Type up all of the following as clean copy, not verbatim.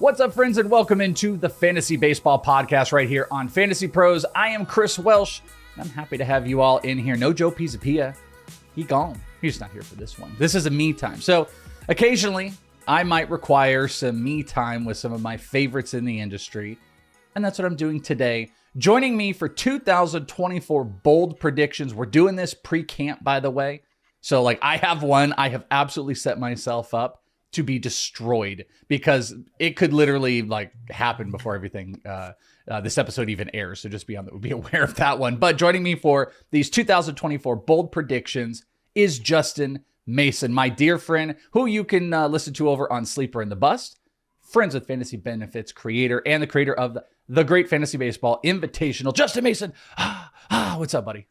What's up, friends, and welcome into the Fantasy Baseball Podcast right here on Fantasy Pros. I am Chris Welsh, and I'm happy to have you all in here. No Joe Pisapia. He gone. He's not here for this one. This is a me time. So occasionally, I might require some me time with some of my favorites in the industry, and that's what I'm doing today. Joining me for 2024 bold predictions. We're doing this pre-camp, by the way. So, I have one. I have absolutely set myself up to be destroyed because it could literally happen before everything this episode even airs. So just be aware of that one. But joining me for these 2024 bold predictions is Justin Mason, my dear friend, who you can listen to over on Sleeper and the Bust, Friends with Fantasy Benefits creator, and the creator of the Great Fantasy Baseball Invitational. Justin Mason, what's up, buddy?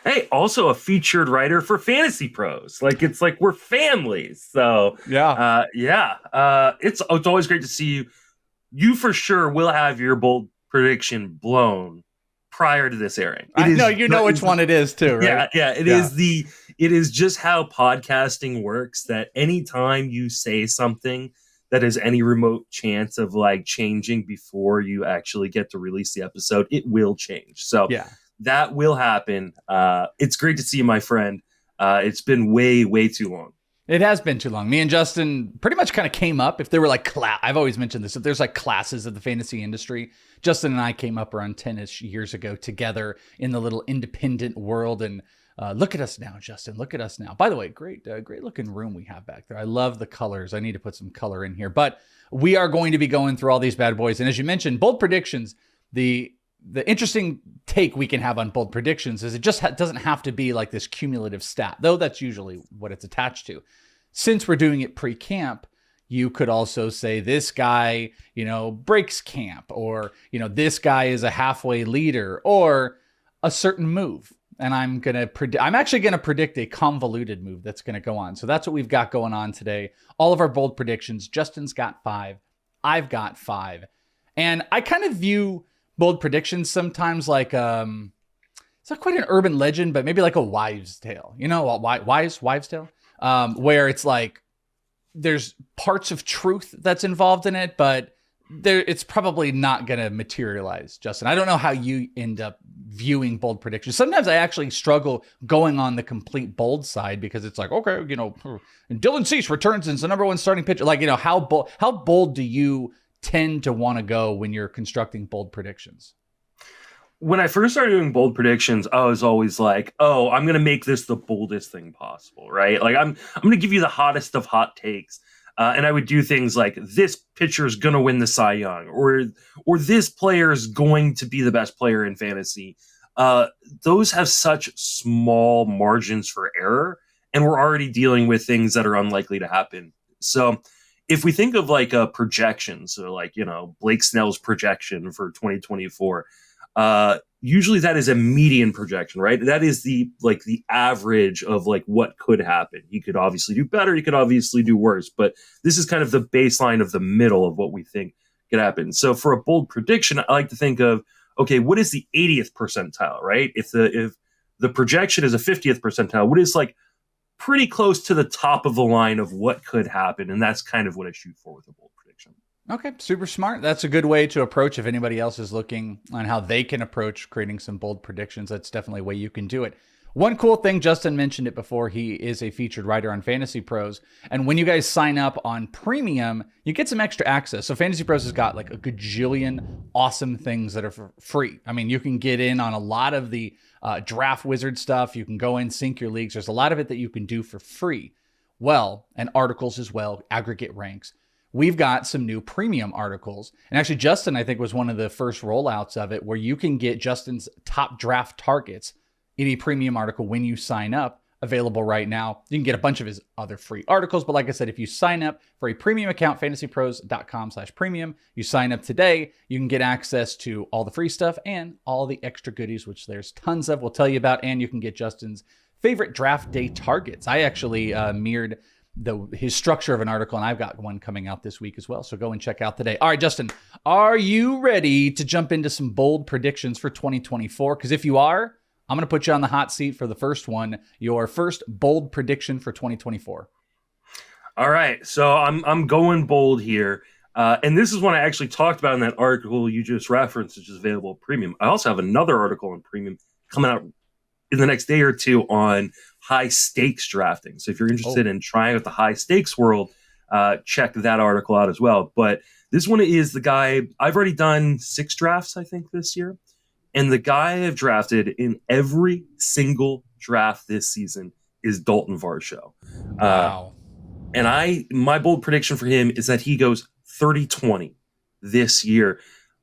Hey, also a featured writer for Fantasy Pros. It's like we're families. So it's always great to see you. You for sure will have your bold prediction blown prior to this airing. I know you know which one it is too, right? Yeah. It is just how podcasting works. That anytime you say something that has any remote chance of changing before you actually get to release the episode, it will change. So yeah. That will happen. It's great to see you, my friend. It's been way too long. It has been too long. Me and Justin pretty much kind of came up. If there were I've always mentioned this, if there's classes of the fantasy industry, Justin and I came up around 10-ish years ago together in the little independent world. And look at us now, Justin. Look at us now. By the way, great looking room we have back there. I love the colors. I need to put some color in here. But we are going to be going through all these bad boys. And as you mentioned, bold predictions, the interesting take we can have on bold predictions is it just doesn't have to be this cumulative stat, though that's usually what it's attached to. Since we're doing it pre-camp, you could also say this guy, breaks camp, or, this guy is a halfway leader, or a certain move. And I'm actually going to predict a convoluted move that's going to go on. So that's what we've got going on today. All of our bold predictions. Justin's got 5. I've got 5. And I kind of view bold predictions sometimes it's not quite an urban legend, but maybe a wives' tale. Wives' tale, where it's there's parts of truth that's involved in it, but it's probably not going to materialize. Justin, I don't know how you end up viewing bold predictions. Sometimes I actually struggle going on the complete bold side because it's okay, Dylan Cease returns as the number 1 starting pitcher. How bold do you tend to want to go when you're constructing bold predictions? When I first started doing bold predictions, I was always I'm going to make this the boldest thing possible, right? I'm going to give you the hottest of hot takes. And I would do things like this pitcher is going to win the Cy Young, or this player is going to be the best player in fantasy. Those have such small margins for error, and we're already dealing with things that are unlikely to happen. So if we think of a projection, so Blake Snell's projection for 2024, usually that is a median projection, right? That is the average of what could happen. He could obviously do better. He could obviously do worse, but this is kind of the baseline of the middle of what we think could happen. So for a bold prediction, I like to think of, okay, what is the 80th percentile, right? If the projection is a 50th percentile, what is pretty close to the top of the line of what could happen. And that's kind of what I shoot for with a bold prediction. Okay, super smart. That's a good way to approach if anybody else is looking on how they can approach creating some bold predictions. That's definitely a way you can do it. One cool thing, Justin mentioned it before, he is a featured writer on Fantasy Pros. And when you guys sign up on premium, you get some extra access. So Fantasy Pros has got a gajillion awesome things that are for free. I mean, you can get in on a lot of the draft wizard stuff. You can go in, sync your leagues. There's a lot of it that you can do for free. Well, and articles as well, aggregate ranks. We've got some new premium articles. And actually, Justin, I think, was one of the first rollouts of it where you can get Justin's top draft targets in a premium article when you sign up, available right now. You can get a bunch of his other free articles. But like I said, if you sign up for a premium account, fantasypros.com/premium, you sign up today, you can get access to all the free stuff and all the extra goodies, which there's tons of, we'll tell you about. And you can get Justin's favorite draft day targets. I actually mirrored his structure of an article, and I've got one coming out this week as well. So go and check out today. All right, Justin, are you ready to jump into some bold predictions for 2024? Because if you are, I'm going to put you on the hot seat for the first one. Your first bold prediction for 2024. All right, so I'm going bold here. And this is one I actually talked about in that article you just referenced, which is available at Premium. I also have another article on Premium coming out in the next day or two on high stakes drafting. So if you're interested in trying out the high stakes world, check that article out as well. But this one is the guy, I've already done 6 drafts, I think, this year. And the guy I've drafted in every single draft this season is Dalton Varsho. Wow. And my bold prediction for him is that he goes 30-20 this year.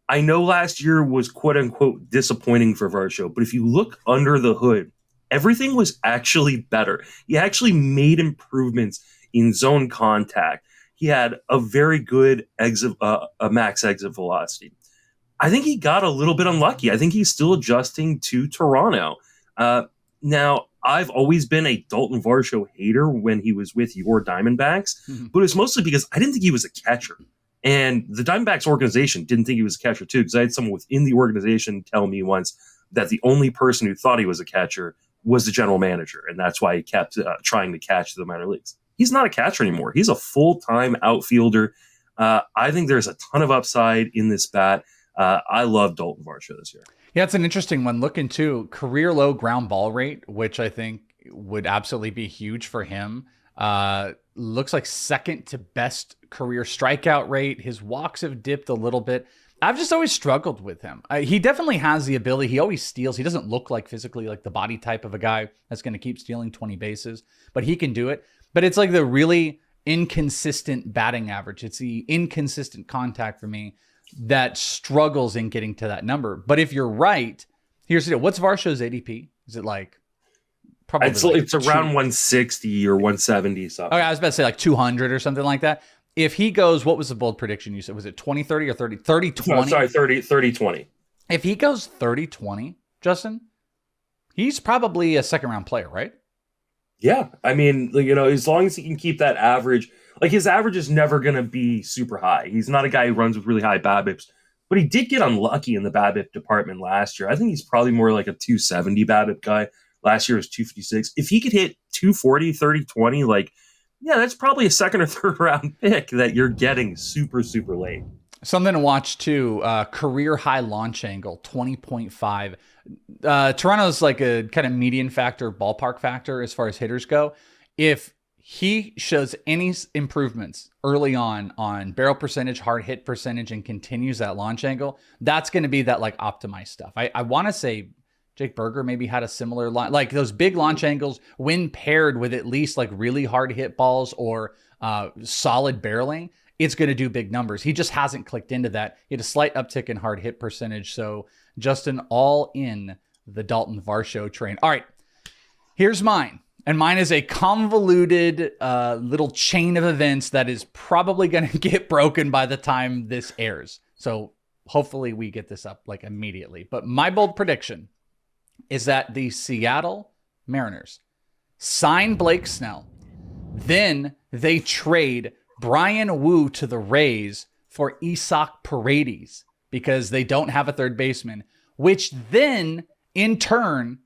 I know last year was quote unquote disappointing for Varsho, but if you look under the hood, everything was actually better. He actually made improvements in zone contact. He had a very good max exit velocity. I think he got a little bit unlucky. I think he's still adjusting to Toronto. Now, I've always been a Dalton Varsho hater when he was with your Diamondbacks, but it's mostly because I didn't think he was a catcher. And the Diamondbacks organization didn't think he was a catcher, too, because I had someone within the organization tell me once that the only person who thought he was a catcher was the general manager, and that's why he kept trying to catch the minor leagues. He's not a catcher anymore. He's a full-time outfielder. I think there's a ton of upside in this bat. I love Dalton Varsho this year. Yeah, it's an interesting one. Look into career low ground ball rate, which I think would absolutely be huge for him. Looks like second to best career strikeout rate. His walks have dipped a little bit. I've just always struggled with him. He definitely has the ability. He always steals. He doesn't look like physically like the body type of a guy that's going to keep stealing 20 bases, but he can do it. But it's like the really inconsistent batting average. It's the inconsistent contact for me that struggles in getting to that number. But if you're right, here's the deal. What's Varsho's ADP? Is it like probably it's around 160 or 170 something? Okay, I was about to say like 200 or something like that. If he goes, what was the bold prediction you said? Was it 20-30 or 30-20? No, sorry, 30-20. If he goes 30-20, Justin, he's probably a second round player, right? Yeah. I mean, as long as he can keep that average, like his average is never going to be super high. He's not a guy who runs with really high BABIPs, but he did get unlucky in the BABIP department last year. I think he's probably more like a 270 BABIP guy. Last year was 256. If he could hit 240, 30-20, like, yeah, that's probably a second or third round pick that you're getting super, super late. Something to watch too, career high launch angle, 20.5. Toronto's like a kind of median factor, ballpark factor as far as hitters go. If he shows any improvements early on barrel percentage, hard hit percentage, and continues that launch angle, that's going to be that like optimized stuff. I want to say Jake Berger maybe had a similar line, like those big launch angles when paired with at least like really hard hit balls or solid barreling, it's going to do big numbers. He just hasn't clicked into that. He had a slight uptick in hard hit percentage. So Justin, all in the Dalton Varsho train. All right, here's mine. And mine is a convoluted little chain of events that is probably going to get broken by the time this airs. So hopefully we get this up like immediately. But my bold prediction is that the Seattle Mariners sign Blake Snell. Then they trade Brian Wu to the Rays for Isaac Paredes because they don't have a third baseman, which then in turn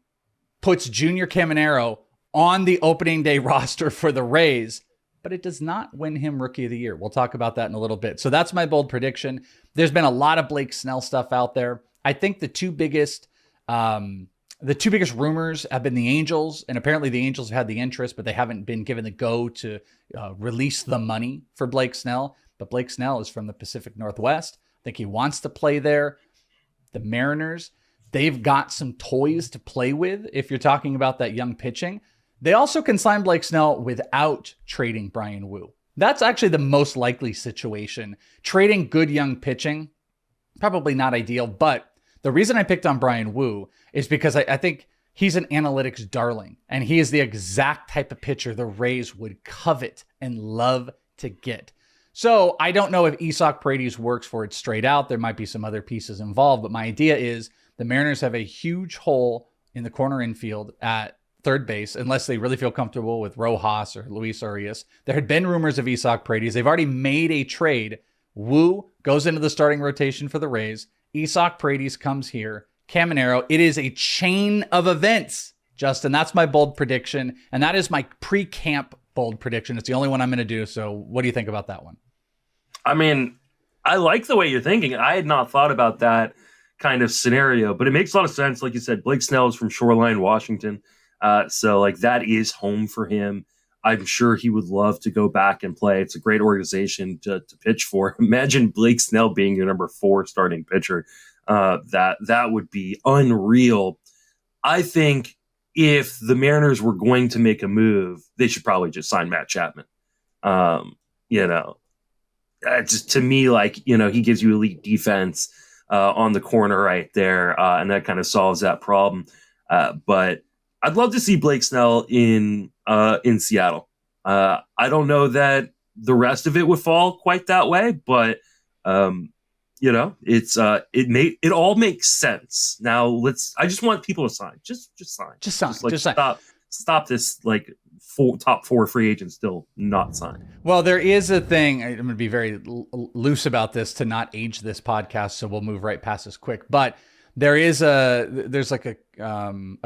puts Junior Caminero on the opening day roster for the Rays, but it does not win him Rookie of the Year. We'll talk about that in a little bit. So that's my bold prediction. There's been a lot of Blake Snell stuff out there. I think the two biggest rumors have been the Angels, and apparently the Angels have had the interest, but they haven't been given the go to release the money for Blake Snell. But Blake Snell is from the Pacific Northwest. I think he wants to play there. The Mariners, they've got some toys to play with if you're talking about that young pitching. They also can sign Blake Snell without trading Brian Wu. That's actually the most likely situation. Trading good young pitching, probably not ideal, but the reason I picked on Brian Wu is because I think he's an analytics darling, and he is the exact type of pitcher the Rays would covet and love to get. So I don't know if Isaac Paredes works for it straight out. There might be some other pieces involved, but my idea is the Mariners have a huge hole in the corner infield at third base, unless they really feel comfortable with Rojas or Luis Arias. There had been rumors of Isaac Paredes. They've already made a trade. Wu goes into the starting rotation for the Rays. Isaac Paredes comes here. Caminero. It is a chain of events, Justin. That's my bold prediction, and that is my pre-camp bold prediction. It's the only one I'm going to do. So what do you think about that one? I mean, I like the way you're thinking. I had not thought about that kind of scenario, but it makes a lot of sense. Like you said, Blake Snell is from Shoreline, Washington. So like that is home for him. I'm sure he would love to go back and play. It's a great organization to pitch for. Imagine Blake Snell being your number 4 starting pitcher. That would be unreal. I think if the Mariners were going to make a move, they should probably just sign Matt Chapman. You know, just to me, like, you know, he gives you elite defense on the corner right there, and that kind of solves that problem. But I'd love to see Blake Snell in Seattle. I don't know that the rest of it would fall quite that way, but you know, it all makes sense. Now I just want people to sign. Just sign. Just sign. Just sign. Stop this like top 4 free agents still not signing. Well, there is a thing. I'm going to be very loose about this to not age this podcast, so we'll move right past this quick. But there's like a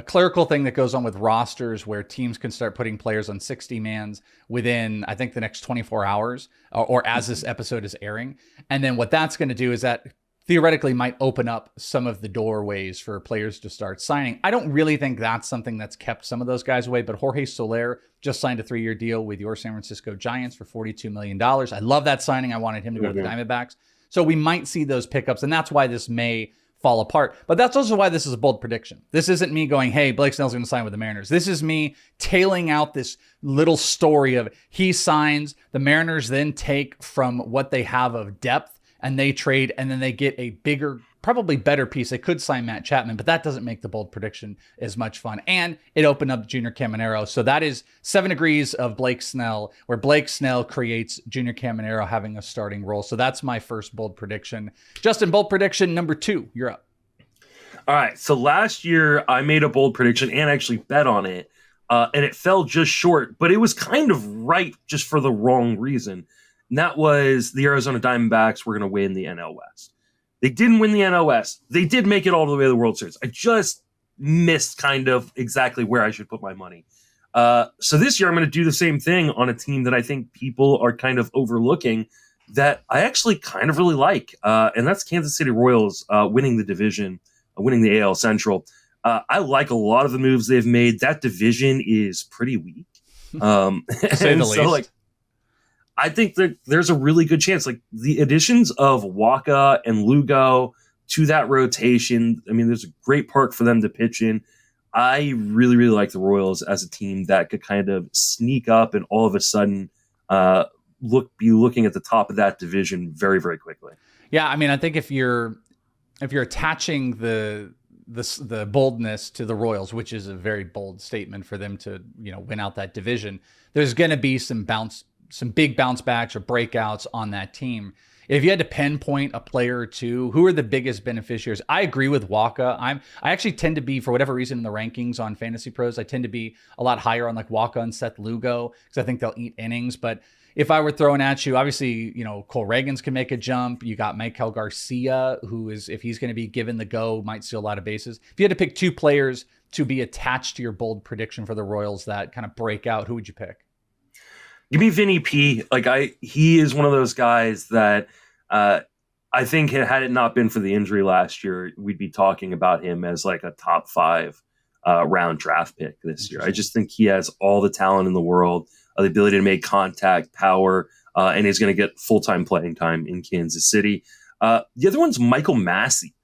clerical thing that goes on with rosters where teams can start putting players on 60 mans within, I think, the next 24 hours or as this episode is airing. And then what that's going to do is that theoretically might open up some of the doorways for players to start signing. I don't really think that's something that's kept some of those guys away, but Jorge Soler just signed a 3-year deal with your San Francisco Giants for $42 million. I love that signing. I wanted him to go to the Diamondbacks. So we might see those pickups, and that's why this may fall apart. But that's also why this is a bold prediction. This isn't me going, hey, Blake Snell's going to sign with the Mariners. This is me tailing out this little story of he signs, the Mariners then take from what they have of depth and they trade, and then they get a bigger, probably better piece. They could sign Matt Chapman, but that doesn't make the bold prediction as much fun. And it opened up Junior Caminero. So that is 7 degrees of Blake Snell, where Blake Snell creates Junior Caminero having a starting role. So that's my first bold prediction. Justin, bold prediction number 2. You're up. All right. So last year I made a bold prediction and actually bet on it. And it fell just short, but it was kind of right just for the wrong reason. And that was the Arizona Diamondbacks were going to win the NL West. They didn't win the NL West. They did make it all the way to the World Series. I just missed kind of exactly where I should put my money. So this year I'm going to do the same thing on a team that I think people are kind of overlooking that I actually kind of really like. And that's Kansas City Royals winning the division, winning the AL Central. I like a lot of the moves they've made. That division is pretty weak. Say the least. Like, I think that there's a really good chance, like the additions of Waka and Lugo to that rotation. I mean, there's a great park for them to pitch in. I really, really like the Royals as a team that could kind of sneak up and all of a sudden be looking at the top of that division very, very quickly. Yeah, I mean, I think if you're attaching the boldness to the Royals, which is a very bold statement for them to, you know, win out that division, there's going to be some big bounce backs or breakouts on that team. If you had to pinpoint a player or two, who are the biggest beneficiaries? I agree with Waka. I actually tend to be, for whatever reason, in the rankings on FantasyPros, I tend to be a lot higher on like Waka and Seth Lugo because I think they'll eat innings. But if I were throwing at you, obviously, you know, Cole Reagans can make a jump. You got Michael Garcia, who is, if he's going to be given the go, might steal a lot of bases. If you had to pick 2 players to be attached to your bold prediction for the Royals that kind of break out, who would you pick? Give me Vinny P. He is one of those guys that I think had it not been for the injury last year, we'd be talking about him as like a top 5 round draft pick this year. I just think he has all the talent in the world, the ability to make contact, power, and he's going to get full-time playing time in Kansas City. The other one's Michael Massey.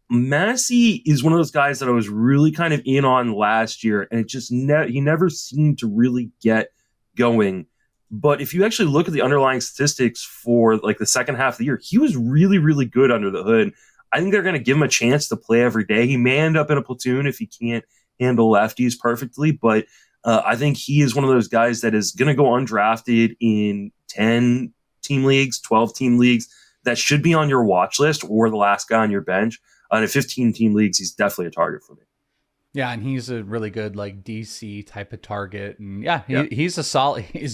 Massey is one of those guys that I was really kind of in on last year, and it just he never seemed to really get going. But if you actually look at the underlying statistics for like the second half of the year, he was really, really good under the hood. I think they're going to give him a chance to play every day. He may end up in a platoon if he can't handle lefties perfectly, but I think he is one of those guys that is going to go undrafted in 10-team leagues, 12-team leagues. That should be on your watch list or the last guy on your bench. In 15-team leagues, he's definitely a target for me. Yeah, and he's a really good like DC type of target, and he's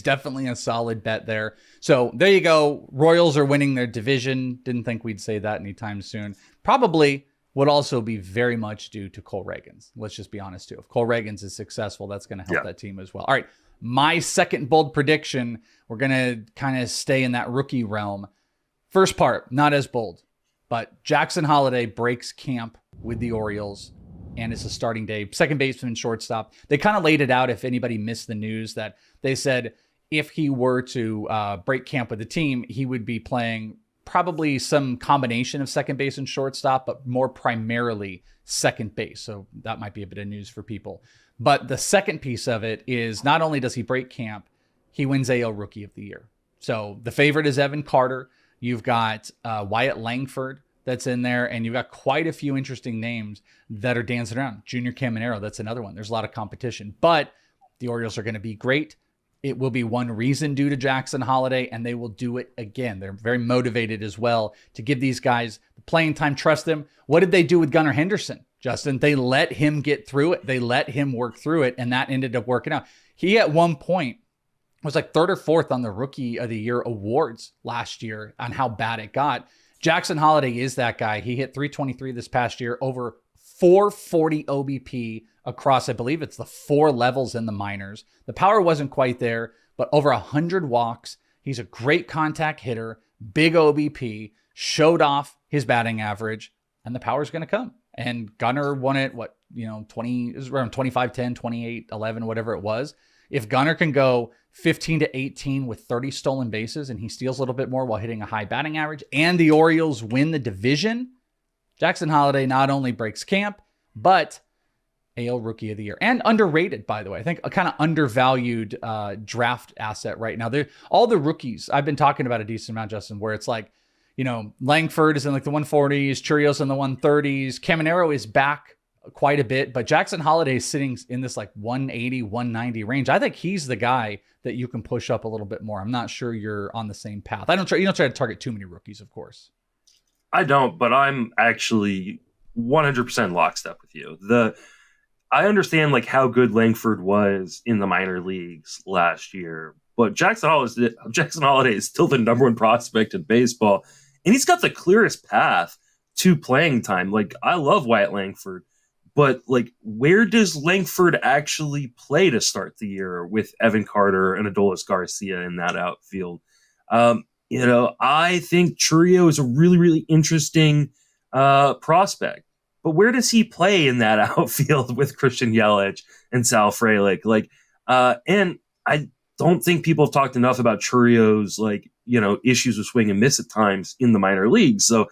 definitely a solid bet there. So there you go. Royals are winning their division. Didn't think we'd say that anytime soon. Probably would also be very much due to Cole Reagans. Let's just be honest too. If Cole Reagans is successful, that's going to help that team as well. All right, my second bold prediction. We're going to kind of stay in that rookie realm. First part, not as bold, but Jackson Holliday breaks camp with the Orioles and it's a starting day. Second baseman, shortstop. They kind of laid it out, if anybody missed the news, that they said if he were to break camp with the team, he would be playing probably some combination of second base and shortstop, but more primarily second base. So that might be a bit of news for people. But the second piece of it is not only does he break camp, he wins AL Rookie of the Year. So the favorite is Evan Carter. You've got Wyatt Langford that's in there, and you've got quite a few interesting names that are dancing around. Junior Caminero, that's another one. There's a lot of competition, but the Orioles are going to be great. It will be one reason due to Jackson Holliday, and they will do it again. They're very motivated as well to give these guys the playing time, trust them. What did they do with Gunnar Henderson, Justin? They let him get through it. They let him work through it, and that ended up working out. He, at one point, was like third or fourth on the Rookie of the Year awards last year on how bad it got. Jackson Holliday is that guy. He hit 323 this past year, over 440 OBP across, I believe it's the 4 levels in the minors. The power wasn't quite there, but over 100 walks. He's a great contact hitter, big OBP, showed off his batting average, and the power's going to come. And Gunnar won it, 20, it was around 25-10, 28-11, whatever it was. If Gunnar can go 15 to 18 with 30 stolen bases and he steals a little bit more while hitting a high batting average, and the Orioles win the division, Jackson Holliday not only breaks camp, but AL Rookie of the Year. And underrated, by the way. I think a kind of undervalued draft asset right now. All the rookies, I've been talking about a decent amount, Justin, where it's like, Langford is in like the 140s, Churios in the 130s. Caminero is back quite a bit, but Jackson Holliday is sitting in this like 180, 190 range. I think he's the guy that you can push up a little bit more. I'm not sure you're on the same path. You don't try to target too many rookies, of course. I don't, but I'm actually 100% lockstep with you. I understand like how good Langford was in the minor leagues last year, but Jackson Holliday is still the number one prospect in baseball, and he's got the clearest path to playing time. Like, I love Wyatt Langford, but like, where does Langford actually play to start the year with Evan Carter and Adolis Garcia in that outfield? I think Churio is a really, really interesting prospect. But where does he play in that outfield with Christian Yelich and Sal Frelick? And I don't think people have talked enough about Churio's issues with swing and miss at times in the minor leagues. So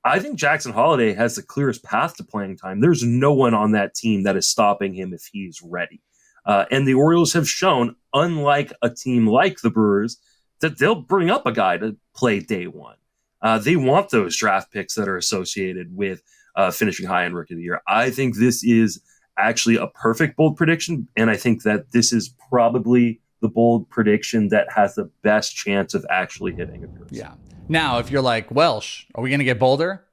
I think Jackson Holliday has the clearest path to playing time. There's no one on that team that is stopping him if he's ready. And the Orioles have shown, unlike a team like the Brewers, that they'll bring up a guy to play day one. They want those draft picks that are associated with finishing high in Rookie of the Year. I think this is actually a perfect bold prediction, and I think that this is probably the bold prediction that has the best chance of actually hitting a Brewers. Yeah. Now, if you're like, Welsh, are we going to get bolder?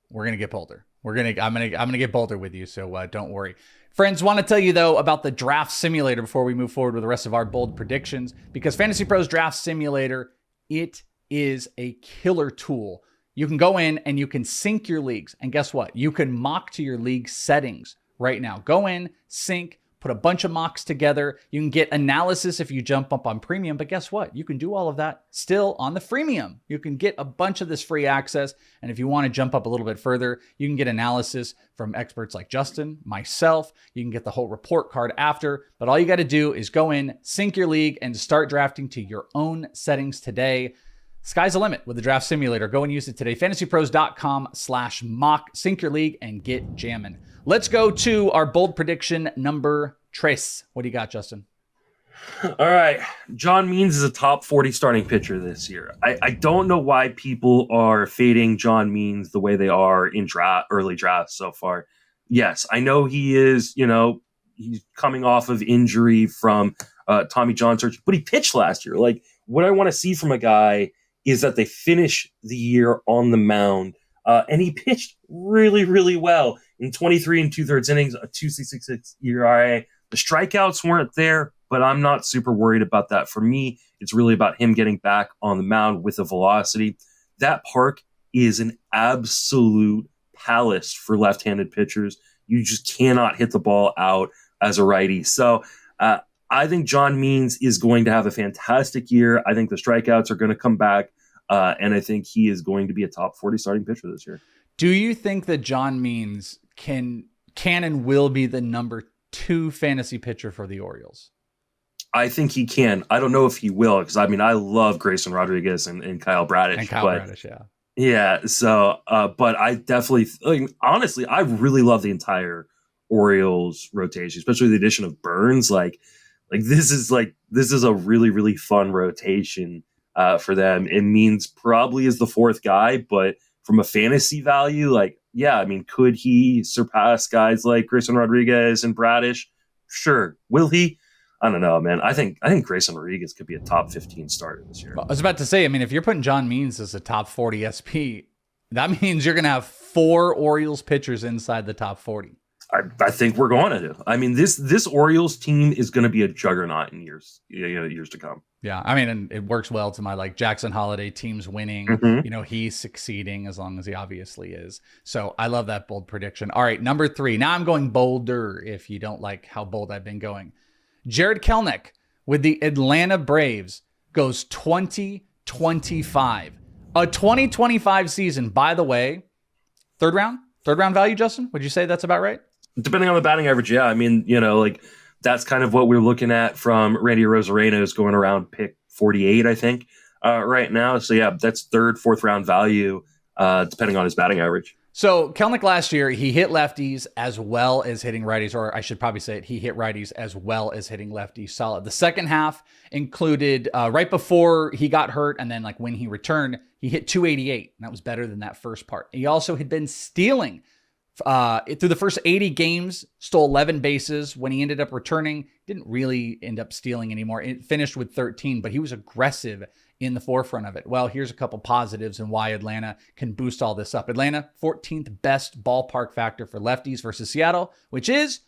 We're going to get bolder. I'm going to get bolder with you, so don't worry. Friends, want to tell you, though, about the Draft Simulator before we move forward with the rest of our bold predictions, because FantasyPros Draft Simulator, it is a killer tool. You can go in and you can sync your leagues, and guess what? You can mock to your league settings right now. Go in, sync, put a bunch of mocks together. You can get analysis if you jump up on premium, but guess what? You can do all of that still on the freemium. You can get a bunch of this free access, and if you want to jump up a little bit further, you can get analysis from experts like Justin, myself. You can get the whole report card after, but all you got to do is go in, sync your league, and start drafting to your own settings today. Sky's the limit with the Draft Simulator. Go and use it today. FantasyPros.com/mock. Sync your league and get jamming. Let's go to our bold prediction number 3. What do you got, Justin? All right. John Means is a top 40 starting pitcher this year. I don't know why people are fading John Means the way they are in early drafts so far. Yes, I know he is, he's coming off of injury from Tommy John surgery, but he pitched last year. Like, what I want to see from a guy is that they finish the year on the mound. And he pitched really, really well in 23 2/3 innings, a 2.66 ERA. The strikeouts weren't there, but I'm not super worried about that. For me, it's really about him getting back on the mound with a velocity. That park is an absolute palace for left-handed pitchers. You just cannot hit the ball out as a righty. So I think John Means is going to have a fantastic year. I think the strikeouts are going to come back. And I think he is going to be a top 40 starting pitcher this year. Do you think that John Means can and will be the number 2 fantasy pitcher for the Orioles? I think he can. I don't know if he will, because I mean, I love Grayson Rodriguez and Kyle Bradish. And Kyle Bradish, yeah. Yeah. So, but I definitely, honestly, I really love the entire Orioles rotation, especially the addition of Burns. This is a really, really fun rotation for them. It means probably is the 4th guy, but from a fantasy value, I mean, could he surpass guys like Grayson Rodriguez and Bradish? Sure. Will he? I don't know, man. I think Grayson Rodriguez could be a top 15 starter this year. I was about to say, I mean, if you're putting John Means as a top 40 SP, that means you're going to have 4 Orioles pitchers inside the top 40. I think we're going to do. I mean, this Orioles team is going to be a juggernaut in years to come. Yeah, I mean, and it works well to my Jackson Holliday teams winning. Mm-hmm. He's succeeding as long as he obviously is. So I love that bold prediction. All right, number 3. Now I'm going bolder if you don't like how bold I've been going. Jared Kelenic with the Atlanta Braves goes 2025. A 2025 season, by the way, third round value, Justin? Would you say that's about right? Depending on the batting average, yeah. I mean, that's kind of what we're looking at from Randy Rosarena's going around pick 48, I think, right now. So, yeah, that's 3rd, 4th round value, depending on his batting average. So Kelenic last year, he hit lefties as well as hitting righties, or I should probably say it, he hit righties as well as hitting lefties solid. The second half included right before he got hurt, and then when he returned, he hit 288, and that was better than that first part. He also had been stealing through the first 80 games, stole 11 bases. When he ended up returning, didn't really end up stealing anymore. It finished with 13, but he was aggressive in the forefront of it. Well, here's a couple positives and why Atlanta can boost all this up. Atlanta, 14th best ballpark factor for lefties versus Seattle, which is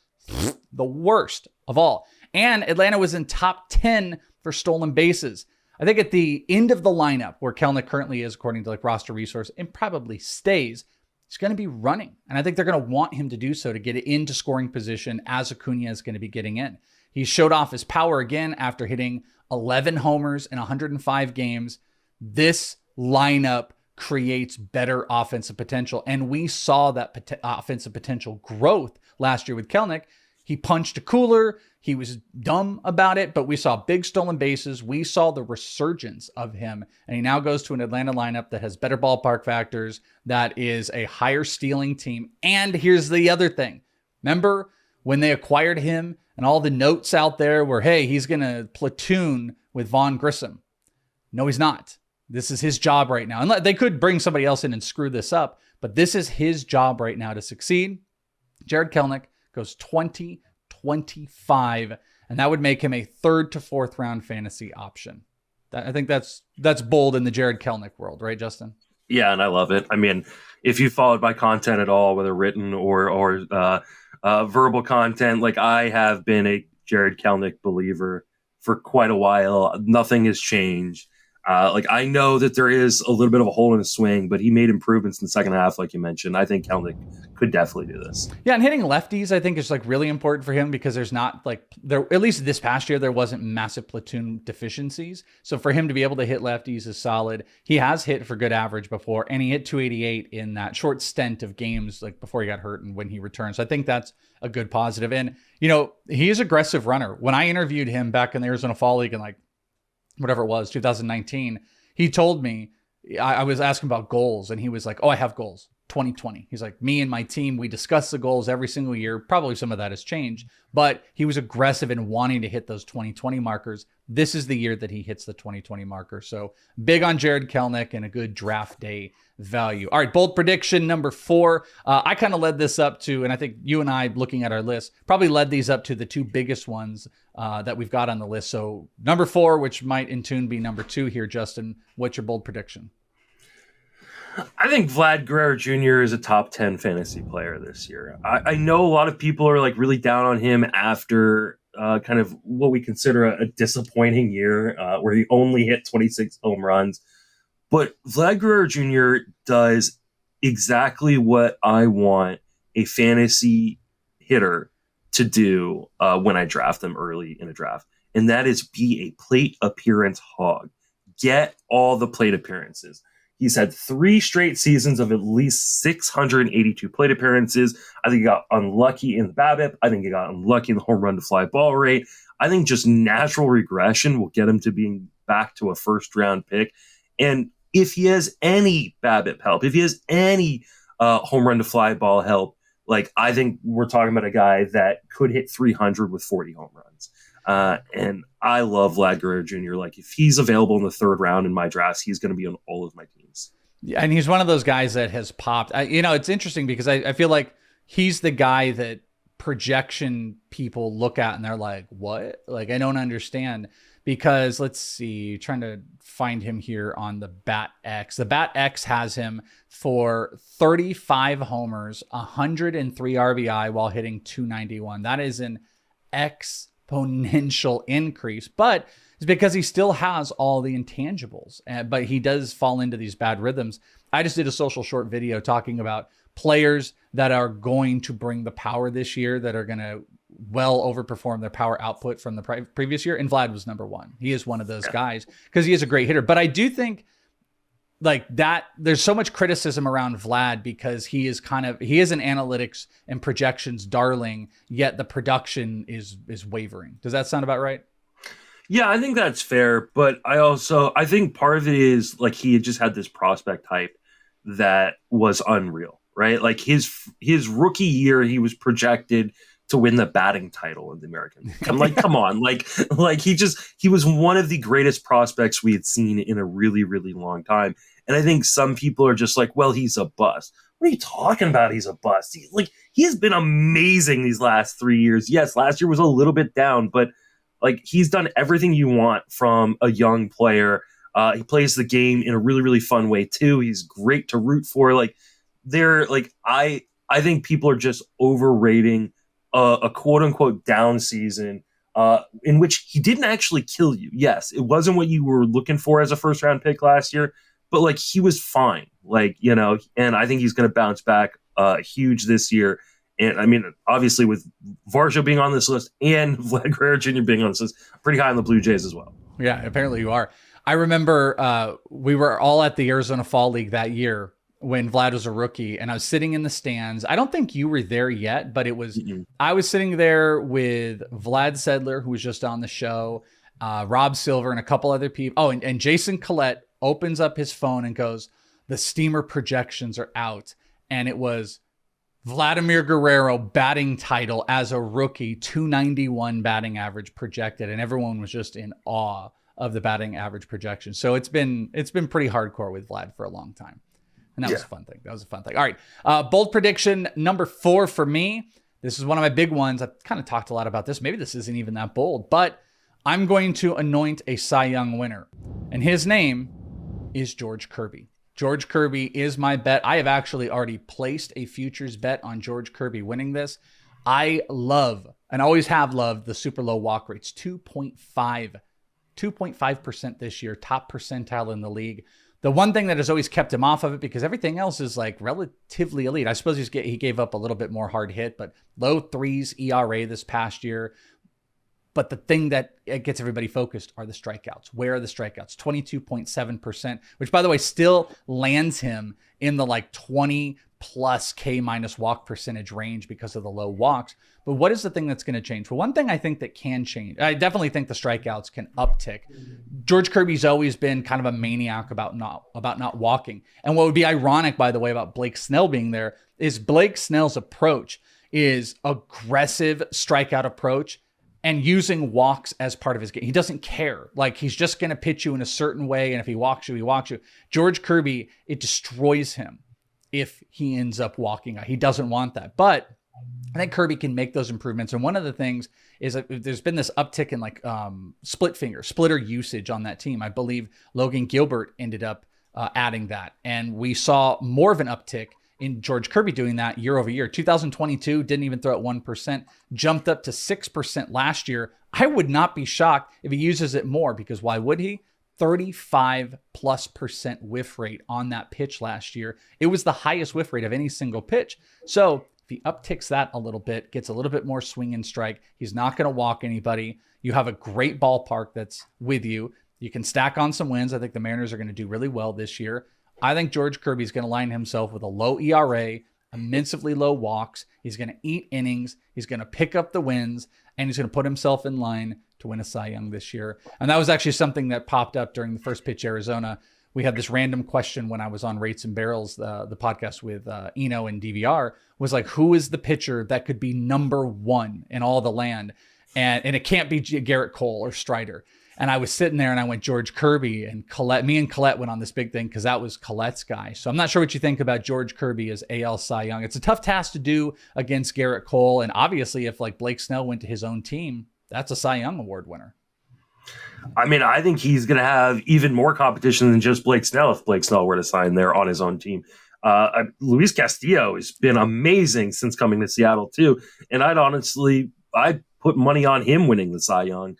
the worst of all. And Atlanta was in top 10 for stolen bases. I think at the end of the lineup, where Kelenic currently is, according to roster resource, and probably stays, he's going to be running. And I think they're going to want him to do so to get into scoring position as Acuna is going to be getting in. He showed off his power again after hitting 11 homers in 105 games. This lineup creates better offensive potential. And we saw that offensive potential growth last year with Kelenic. He punched a cooler. He was dumb about it, but we saw big stolen bases. We saw the resurgence of him. And he now goes to an Atlanta lineup that has better ballpark factors, that is a higher stealing team. And here's the other thing. Remember when they acquired him and all the notes out there were, hey, he's going to platoon with Vaughn Grissom. No, he's not. This is his job right now. And they could bring somebody else in and screw this up, but this is his job right now to succeed. Jared Kelenic goes 2025, and that would make him a 3rd to 4th round fantasy option. I think that's bold in the Jared Kelenic world, right, Justin? Yeah, and I love it. I mean, if you followed my content at all, whether written or verbal content, I have been a Jared Kelenic believer for quite a while. Nothing has changed. I know that there is a little bit of a hole in his swing, but he made improvements in the second half, like you mentioned. I think Kelenic could definitely do this. Yeah, and hitting lefties, I think, is really important for him because there's not there, at least this past year, there wasn't massive platoon deficiencies. So for him to be able to hit lefties is solid. He has hit for good average before, and he hit 288 in that short stint of games before he got hurt and when he returned. So I think that's a good positive. And, he is an aggressive runner. When I interviewed him back in the Arizona Fall League in whatever it was, 2019, he told me, I was asking about goals, and he was like, oh, I have goals. 2020. He's like, me and my team, we discuss the goals every single year. Probably some of that has changed, but he was aggressive in wanting to hit those 2020 markers. This is the year that he hits the 2020 marker. So big on Jared Kelenic and a good draft day value. All right, bold prediction number 4. I kind of led this up to, and I think you and I, looking at our list, probably led these up to the 2 biggest ones that we've got on the list. So number 4, which might in tune be number 2 here, Justin, what's your bold prediction? I think Vlad Guerrero Jr. is a top 10 fantasy player this year. I know a lot of people are really down on him after kind of what we consider a disappointing year where he only hit 26 home runs. But Vlad Guerrero Jr. does exactly what I want a fantasy hitter to do when I draft them early in a draft. And that is be a plate appearance hog. get all the plate appearances. He's had 3 straight seasons of at least 682 plate appearances. I think he got unlucky in the BABIP. I think he got unlucky in the home run to fly ball rate. I think just natural regression will get him to being back to a first round pick. And if he has any BABIP help, if he has any home run to fly ball help, like, I think we're talking about a guy that could hit 300 with 40 home runs. And I love Vlad Guerrero Jr. Like, if he's available in the 3rd round in my drafts, he's going to be on all of my teams. Yeah, and he's one of those guys that has popped. It's interesting because I feel like he's the guy that projection people look at and they're like, what? Like, I don't understand. Because let's see, trying to find him here on the Bat X. The Bat X has him for 35 homers, 103 RBI while hitting 291. That is an exponential increase, but it's because he still has all the intangibles, but he does fall into these bad rhythms. I just did a social short video talking about players that are going to bring the power this year, that are going to well overperform their power output from the previous year. And Vlad was number 1. He is one of those guys because he is a great hitter. But I do think like that there's so much criticism around Vlad because he is an analytics and projections darling, yet the production is wavering. Does that sound about right? Yeah, I think that's fair. But I think part of it is like he had just had this prospect hype that was unreal, right? Like his rookie year, he was projected to win the batting title in the American League. I'm like, come on. Like he was one of the greatest prospects we had seen in a really, really long time. And I think some people are just like, well, he's a bust. What are you talking about? He's a bust. He has been amazing these last 3 years. Yes, last year was a little bit down, but like he's done everything you want from a young player. He plays the game in a really, really fun way too. He's great to root for. I think people are just overrating a quote unquote down season in which he didn't actually kill you. Yes, it wasn't what you were looking for as a 1st round pick last year, but like he was fine. And I think he's going to bounce back huge this year. And I mean, obviously with Varsho being on this list and Vlad Guerrero Jr. being on this list, pretty high on the Blue Jays as well. Yeah, apparently you are. I remember we were all at the Arizona Fall League that year when Vlad was a rookie, and I was sitting in the stands. I don't think you were there yet, but I was sitting there with Vlad Sedler, who was just on the show, Rob Silver, and a couple other people. Oh, and Jason Collette opens up his phone and goes, the Steamer projections are out. And it was Vladimir Guerrero batting title as a rookie, 291 batting average projected. And everyone was just in awe of the batting average projection. So it's been pretty hardcore with Vlad for a long time. And that was a fun thing. All right. Bold prediction number 4 for me. This is one of my big ones. I've kind of talked a lot about this. Maybe this isn't even that bold, but I'm going to anoint a Cy Young winner. And his name is George Kirby. George Kirby is my bet. I have actually already placed a futures bet on George Kirby winning this. I love, and always have loved, the super low walk rates. 2.5% this year, top percentile in the league. The one thing that has always kept him off of it, because everything else is like relatively elite. I suppose he gave up a little bit more hard hit, but low 3s ERA this past year. But the thing that gets everybody focused are the strikeouts. Where are the strikeouts? 22.7%, which, by the way, still lands him in the like 20 plus K minus walk percentage range because of the low walks. But what is the thing that's going to change? Well, one thing I think that can change, I definitely think the strikeouts can uptick. George Kirby's always been kind of a maniac about not walking. And what would be ironic, by the way, about Blake Snell being there is Blake Snell's approach is aggressive strikeout approach and using walks as part of his game. He doesn't care. Like, he's just going to pitch you in a certain way. And if he walks you, he walks you. George Kirby, it destroys him if he ends up walking out. He doesn't want that. But I think Kirby can make those improvements. And one of the things is that there's been this uptick in like splitter usage on that team. I believe Logan Gilbert ended up adding that. And we saw more of an uptick in George Kirby doing that year over year. 2022 didn't even throw at 1%, jumped up to 6% last year. I would not be shocked if he uses it more, because why would he? 35+% whiff rate on that pitch last year. It was the highest whiff rate of any single pitch. So if he upticks that a little bit, gets a little bit more swing and strike, he's not going to walk anybody. You have a great ballpark that's with you. You can stack on some wins. I think the Mariners are going to do really well this year. I think George Kirby is going to line himself with a low ERA, immensely low walks. He's going to eat innings. He's going to pick up the wins, and he's going to put himself in line to win a Cy Young this year. And that was actually something that popped up during the First Pitch Arizona. We had this random question when I was on Rates and Barrels, the podcast with Eno and DVR, was like, who is the pitcher that could be number one in all the land? And it can't be Garrett Cole or Strider. And I was sitting there and I went George Kirby, and me and Colette went on this big thing because that was Colette's guy. So I'm not sure what you think about George Kirby as AL Cy Young. It's a tough task to do against Garrett Cole. And obviously if like Blake Snell went to his own team, that's a Cy Young Award winner. I mean, I think he's going to have even more competition than just Blake Snell if Blake Snell were to sign there on his own team. Luis Castillo has been amazing since coming to Seattle too. And I'd put money on him winning the Cy Young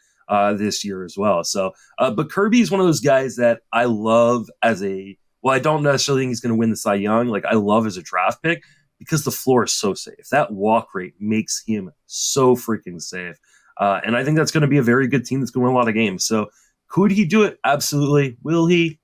this year as well. So, but Kirby is one of those guys that I love I don't necessarily think he's going to win the Cy Young. Like, I love as a draft pick because the floor is so safe. That walk rate makes him so freaking safe. And I think that's going to be a very good team that's going to win a lot of games. So could he do it? Absolutely. Will he?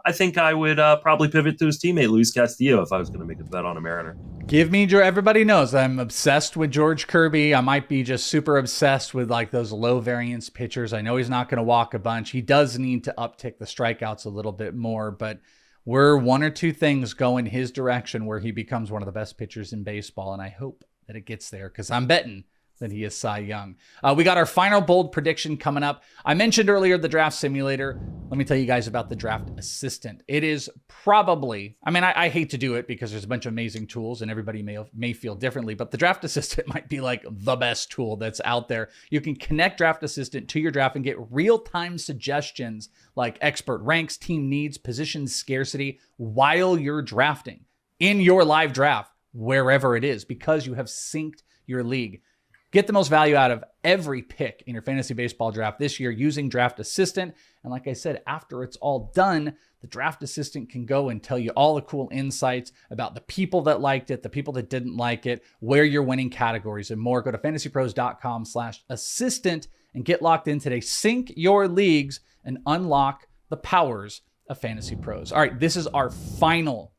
I think I would probably pivot to his teammate, Luis Castillo, if I was going to make a bet on a Mariner. Everybody knows I'm obsessed with George Kirby. I might be just super obsessed with like those low variance pitchers. I know he's not going to walk a bunch. He does need to uptick the strikeouts a little bit more, but we're one or two things going his direction where he becomes one of the best pitchers in baseball. And I hope that it gets there because I'm betting that he is Cy Young. We got our final bold prediction coming up. I mentioned earlier the draft simulator. Let me tell you guys about the draft assistant. It is probably, I hate to do it because there's a bunch of amazing tools and everybody may feel differently, but the draft assistant might be like the best tool that's out there. You can connect draft assistant to your draft and get real-time suggestions like expert ranks, team needs, position scarcity while you're drafting in your live draft, wherever it is, because you have synced your league. Get the most value out of every pick in your fantasy baseball draft this year using Draft Assistant. And like I said, after it's all done, the Draft Assistant can go and tell you all the cool insights about the people that liked it, the people that didn't like it, where you're winning categories and more. Go to fantasypros.com/assistant and get locked in today. Sync your leagues and unlock the powers of Fantasy Pros. All right, this is our final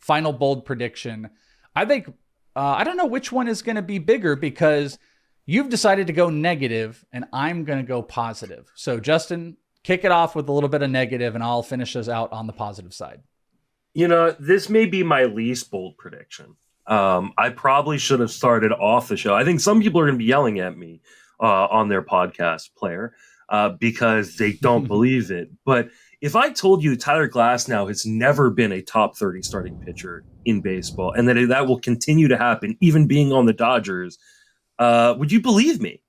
bold prediction. I think, I don't know which one is going to be bigger because you've decided to go negative, and I'm going to go positive. So, Justin, kick it off with a little bit of negative, and I'll finish us out on the positive side. You know, this may be my least bold prediction. I probably should have started off the show. I think some people are going to be yelling at me on their podcast player because they don't believe it. But if I told you Tyler Glasnow has never been a top 30 starting pitcher in baseball, and that will continue to happen, even being on the Dodgers, would you believe me?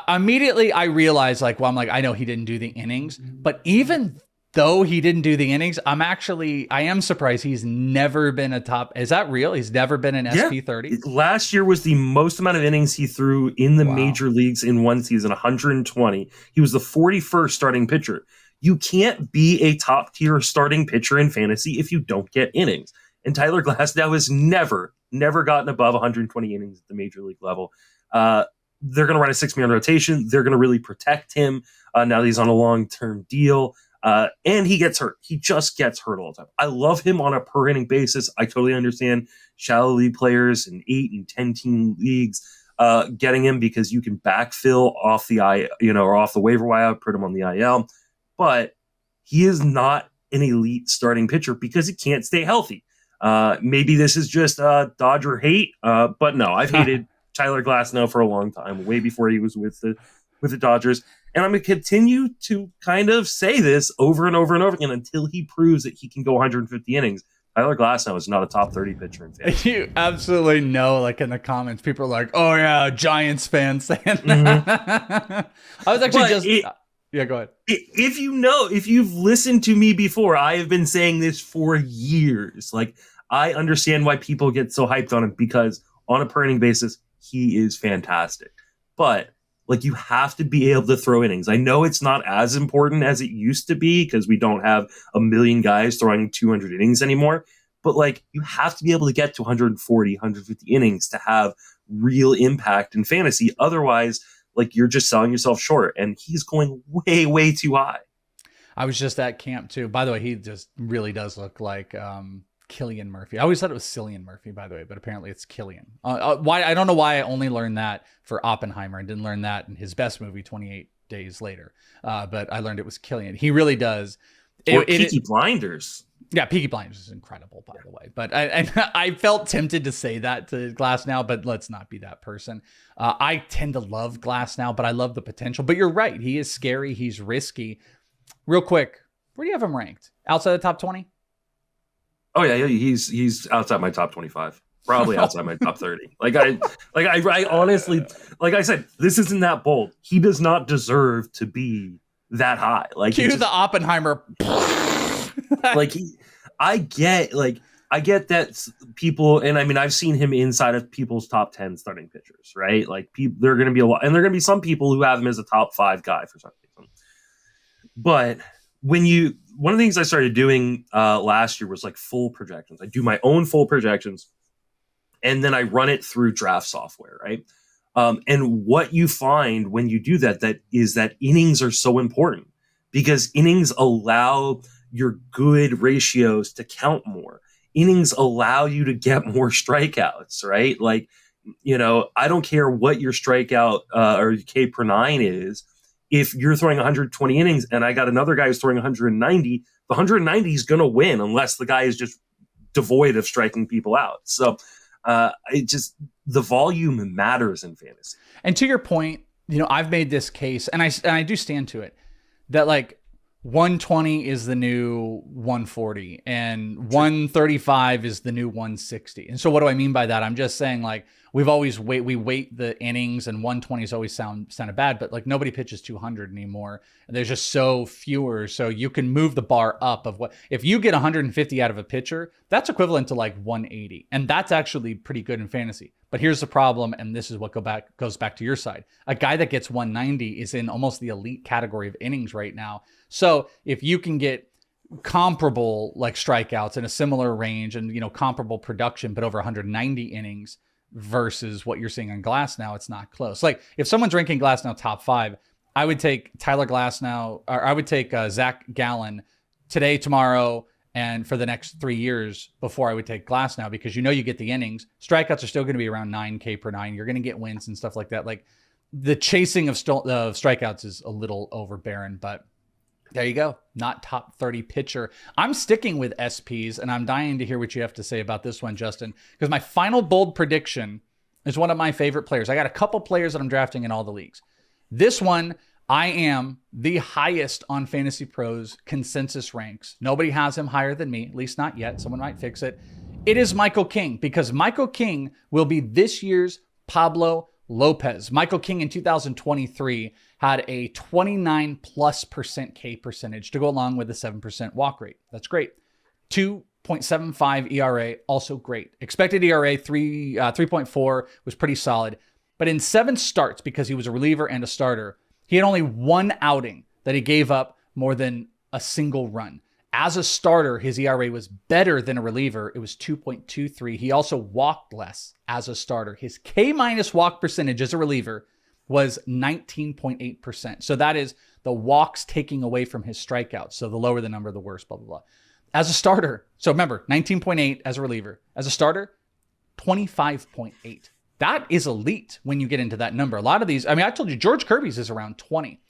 Immediately I realized I know he didn't do the innings, but even though he didn't do the innings, I am surprised he's never been a top. Is that real? He's never been an SP30? Last year was the most amount of innings he threw in the major leagues in one season, 120. He was the 41st starting pitcher. You can't be a top tier starting pitcher in fantasy if you don't get innings. And Tyler Glasnow has never gotten above 120 innings at the major league level. They're going to run a 6-man rotation. They're going to really protect him now that he's on a long-term deal. And he gets hurt. He just gets hurt all the time. I love him on a per inning basis. I totally understand shallow league players in 8 and 10 team leagues getting him because you can backfill off the or off the waiver wire, put him on the IL. But he is not an elite starting pitcher because he can't stay healthy. Maybe this is just Dodger hate, but no, I've hated Tyler Glasnow for a long time, way before he was with the Dodgers. And I'm going to continue to kind of say this over and over and over again until he proves that he can go 150 innings. Tyler Glasnow is not a top 30 pitcher in fantasy. You absolutely know, in the comments, people are like, oh yeah, Giants fans saying that. I was actually yeah, go ahead. If you've listened to me before, I have been saying this for years. I understand why people get so hyped on him because on a per inning basis, he is fantastic. But you have to be able to throw innings. I know it's not as important as it used to be because we don't have a million guys throwing 200 innings anymore. But you have to be able to get to 140, 150 innings to have real impact in fantasy. Otherwise, like you're just selling yourself short, and he's going way, way too high. I was just at camp too. By the way, he just really does look like Cillian Murphy. I always thought it was Cillian Murphy, by the way, but apparently it's Cillian. Why? I don't know why I only learned that for Oppenheimer and didn't learn that in his best movie, 28 Days Later. But I learned it was Cillian. He really does. Or Peaky Blinders. Yeah, Peaky Blinders is incredible, by the way. But I felt tempted to say that to Glasnow, but let's not be that person. I tend to love Glasnow, but I love the potential. But you're right. He is scary. He's risky. Real quick, where do you have him ranked? Outside the top 20? Oh yeah, he's outside my top 25. Probably outside my top 30. I honestly, like I said, this isn't that bold. He does not deserve to be that high. Like cue the Oppenheimer. I get that people, and I mean, I've seen him inside of people's top 10 starting pitchers, right? Like there are going to be a lot, and there are going to be some people who have him as a top 5 guy for some reason. But one of the things I started doing last year was like full projections. I do my own full projections, and then I run it through draft software, right? And what you find when you do that is that innings are so important, because innings allow your good ratios to count more. Innings allow you to get more strikeouts, right? Like, I don't care what your strikeout or K per 9 is. If you're throwing 120 innings and I got another guy who's throwing 190, the 190 is going to win unless the guy is just devoid of striking people out. So the volume matters in fantasy. And to your point, I've made this case, and I do stand to it, that like 120 is the new 140 and 135 is the new 160. And so what do I mean by that? I'm just saying, like, we weight the innings, and 120 has always sounded bad, but like nobody pitches 200 anymore. And there's just so fewer. So you can move the bar up of if you get 150 out of a pitcher, that's equivalent to like 180. And that's actually pretty good in fantasy. But here's the problem, and this is what goes back to your side. A guy that gets 190 is in almost the elite category of innings right now. So if you can get comparable like strikeouts in a similar range and comparable production, but over 190 innings versus what you're seeing on Glasnow, it's not close. Like if someone's ranking Glasnow top 5, I would take Tyler Glasnow, or I would take Zach Gallen today, tomorrow, and for the next 3 years before I would take Glasnow, because you get the innings. Strikeouts are still going to be around 9K per 9. You're going to get wins and stuff like that. Like the chasing of strikeouts is a little overbearing, but there you go. Not top 30 pitcher. I'm sticking with SPs, and I'm dying to hear what you have to say about this one, Justin, because my final bold prediction is one of my favorite players. I got a couple players that I'm drafting in all the leagues. This one, I am the highest on Fantasy Pros consensus ranks. Nobody has him higher than me, at least not yet. Someone might fix it. It is Michael King, because Michael King will be this year's Pablo Lopez. Michael King in 2023 had a 29+% K percentage to go along with a 7% walk rate. That's great. 2.75 ERA, also great. Expected ERA 3.4 was pretty solid. But in 7 starts, because he was a reliever and a starter, he had only 1 outing that he gave up more than a single run. As a starter, his ERA was better than a reliever. It was 2.23. He also walked less as a starter. His K- walk percentage as a reliever was 19.8%. So that is the walks taking away from his strikeouts. So the lower the number, the worse, blah, blah, blah. As a starter, so remember, 19.8 as a reliever. As a starter, 25.8. That is elite when you get into that number. A lot of these, I told you, George Kirby's is around 20.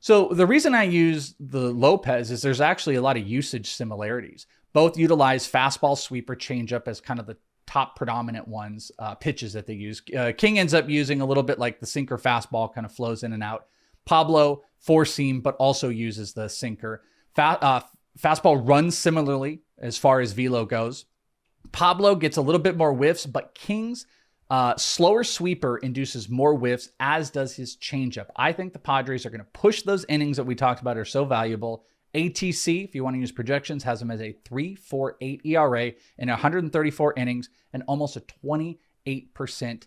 So the reason I use the Lopez is there's actually a lot of usage similarities. Both utilize fastball, sweeper, changeup as kind of the top predominant ones, pitches that they use. King ends up using a little bit like the sinker fastball, kind of flows in and out. Pablo, four seam, but also uses the sinker. Fastball runs similarly as far as velo goes. Pablo gets a little bit more whiffs, but King's slower sweeper induces more whiffs, as does his changeup. I think the Padres are going to push those innings that we talked about are so valuable. ATC, if you want to use projections, has him as a 3.48 ERA in 134 innings and almost a 28%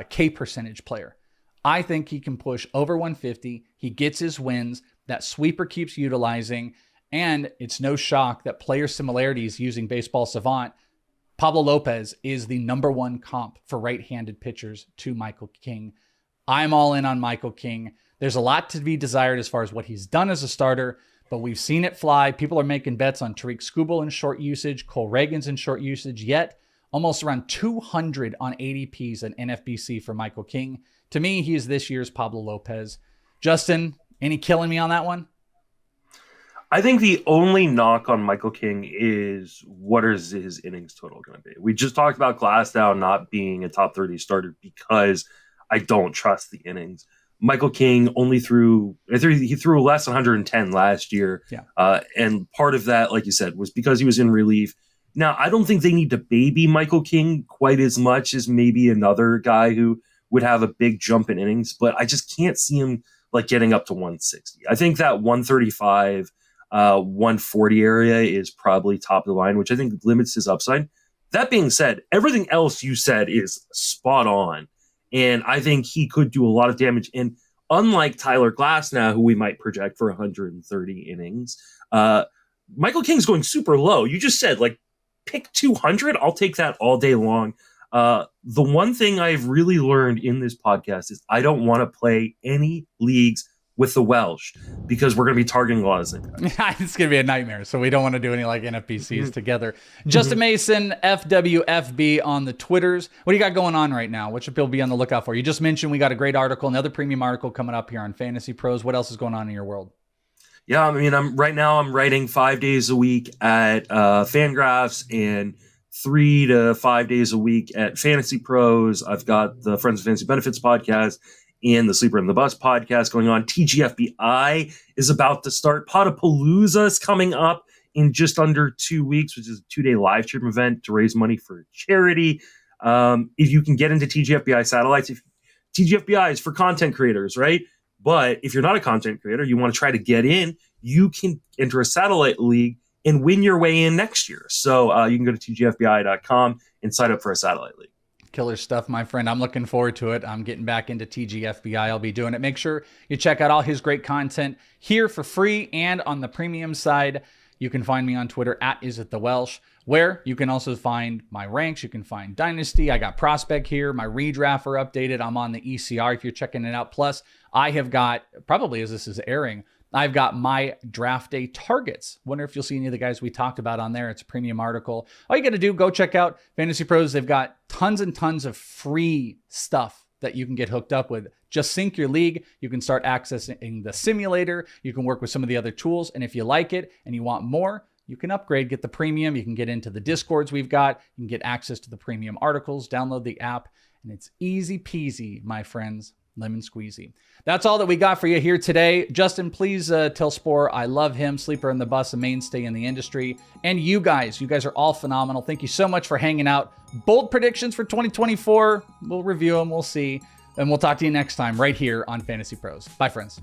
K percentage player. I think he can push over 150. He gets his wins. That sweeper keeps utilizing. And it's no shock that player similarities using Baseball Savant, Pablo Lopez is the number 1 comp for right-handed pitchers to Michael King. I'm all in on Michael King. There's a lot to be desired as far as what he's done as a starter, but we've seen it fly. People are making bets on Tariq Skubal in short usage, Cole Reagan's in short usage, yet almost around 200 on ADPs and NFBC for Michael King. To me, he is this year's Pablo Lopez. Justin, any killing me on that one? I think the only knock on Michael King is what is his innings total going to be? We just talked about Glasnow not being a top 30 starter because I don't trust the innings. Michael King only threw less than 110 last year. Yeah. And part of that, like you said, was because he was in relief. Now, I don't think they need to baby Michael King quite as much as maybe another guy who would have a big jump in innings, but I just can't see him like getting up to 160. I think that 135, 140 area is probably top of the line, which I think limits his upside. That being said, everything else you said is spot on. And I think he could do a lot of damage. And unlike Tyler Glasnow, who we might project for 130 innings, Michael King's going super low. You just said, like, pick 200. I'll take that all day long. The one thing I've really learned in this podcast is I don't want to play any leagues with the Welsh because we're going to be targeting a lot of things. It's going to be a nightmare. So we don't want to do any like NFBCs together. Justin Mason, FWFB on the Twitters. What do you got going on right now? What should people be on the lookout for? You just mentioned we got a great article, another premium article coming up here on Fantasy Pros. What else is going on in your world? Yeah, I mean, I'm writing 5 days a week at Fangraphs and 3 to 5 days a week at Fantasy Pros. I've got the Friends of Fantasy Benefits podcast and the Sleeper and the Bus podcast going on. TGFBI is about to start. Potapalooza is coming up in just under 2 weeks, which is a 2-day live stream event to raise money for charity. If you can get into TGFBI satellites, TGFBI is for content creators, right? But if you're not a content creator, you want to try to get in, you can enter a satellite league and win your way in next year. So you can go to tgfbi.com and sign up for a satellite league. Killer stuff, my friend. I'm looking forward to it. I'm getting back into TGFBI. I'll be doing it. Make sure you check out all his great content here for free and on the premium side. You can find me on Twitter at IsItTheWelsh, where you can also find my ranks. You can find Dynasty. I got Prospect here. My redraft are updated. I'm on the ECR if you're checking it out. Plus, I have got, probably as this is airing, I've got my draft day targets. Wonder if you'll see any of the guys we talked about on there. It's a premium article. All you got to do, go check out Fantasy Pros. They've got tons and tons of free stuff that you can get hooked up with. Just sync your league. You can start accessing the simulator. You can work with some of the other tools. And if you like it and you want more, you can upgrade, get the premium. You can get into the Discords we've got. You can get access to the premium articles, download the app, and it's easy peasy, my friends. Lemon squeezy. That's all that we got for you here today. Justin, please tell Spore I love him. Sleeper in the Bus, a mainstay in the industry. And you guys are all phenomenal. Thank you so much for hanging out. Bold predictions for 2024. We'll review them. We'll see. And we'll talk to you next time right here on Fantasy Pros. Bye, friends.